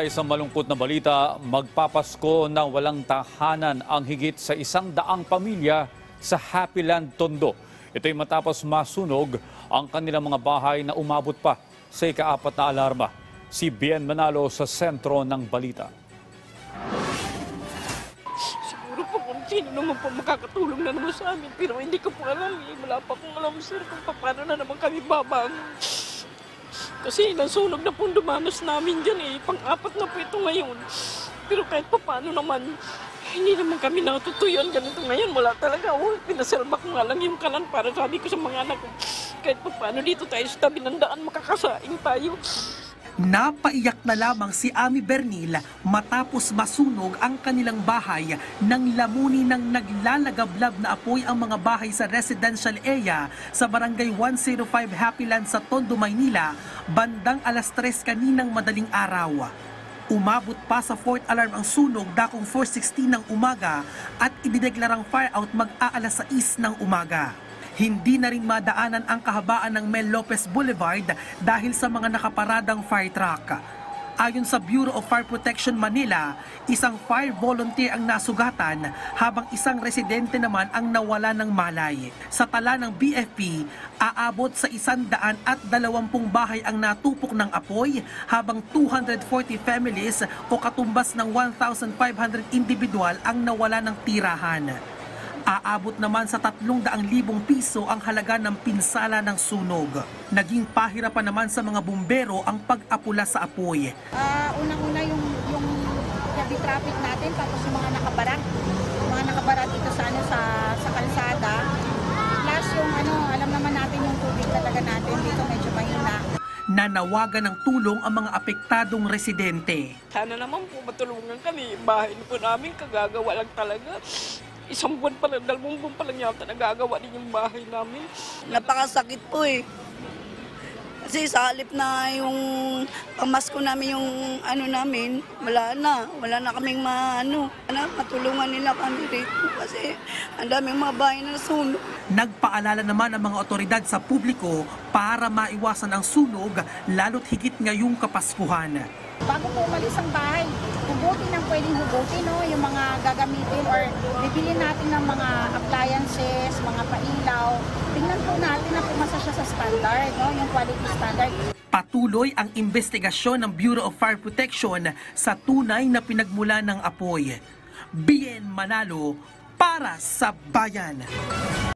Isang malungkot na balita, magpapasko ng walang tahanan ang higit sa 100 pamilya sa Happyland, Tondo. Ito'y matapos masunog ang kanilang mga bahay na umabot pa sa ika-4 na alarma. Si Bien Manalo sa sentro ng balita. Siguro po kung sino naman po makakatulong na naman sa amin, pero hindi ko po alam. Wala pa kong alam, sir, kung paano na naman kami babang. Kasi nasunog na po dumanas namin dyan eh. Pang-4 na po ito ngayon. Pero kahit pa paano naman, hindi naman kami natutuyan ganito ngayon. Wala talaga. Pinasalba ko nga lang yung kanan para sabi ko sa mga anak ko, kahit pa paano dito tayo sa tabi ng daan, makakasaing tayo. Napaiyak na lamang si Ami Bernil matapos masunog ang kanilang bahay nang lamuni ng naglalagablab na apoy ang mga bahay sa residential area sa barangay 105 Happyland sa Tondo, Maynila, bandang alas 3 kaninang madaling araw. Umabot pa sa 4th alarm ang sunog dakong 4:16 ng umaga at idineklarang fire out mag-aalas 6 ng umaga. Hindi na rin madaanan ang kahabaan ng Mel Lopez Boulevard dahil sa mga nakaparadang fire truck. Ayon sa Bureau of Fire Protection Manila, isang fire volunteer ang nasugatan habang isang residente naman ang nawala ng malay. Sa tala ng BFP, aabot sa 120 bahay ang natupok ng apoy habang 240 families o katumbas ng 1,500 individual ang nawala ng tirahan. Aabot naman sa 300,000 piso ang halaga ng pinsala ng sunog. Naging pahirapan naman sa mga bumbero ang pag-apula sa apoy. Unang-una yung heavy traffic natin, tapos yung mga nakabarat dito sa kalsada. Plus yung alam naman natin yung tubig talaga natin dito medyo mahina. Nanawagan ng tulong ang mga apektadong residente. Sana naman po matulungan kami. Bahay po namin kagagawa lang talaga. Isang buwan pa lang, 2 buwan pa lang yata nagagawa din yung bahay namin. Napakasakit po eh. Kasi sa halip na yung pamasko namin yung namin, wala na kaming matulungan nila kami rito kasi ang daming mga bahay na nasunog. Nagpaalala naman ang mga otoridad sa publiko para maiwasan ang sunog lalo't higit ngayong Kapaskuhan. Bago po umalis ang bahay, hugutin ang pwedeng hugutin, yung mga gagamitin or bibili natin ng mga appliances, mga pailaw. Tingnan po natin na pumasa siya sa standard, yung quality standard. Patuloy ang investigasyon ng Bureau of Fire Protection sa tunay na pinagmula ng apoy. Bien Manalo para sa Bayan.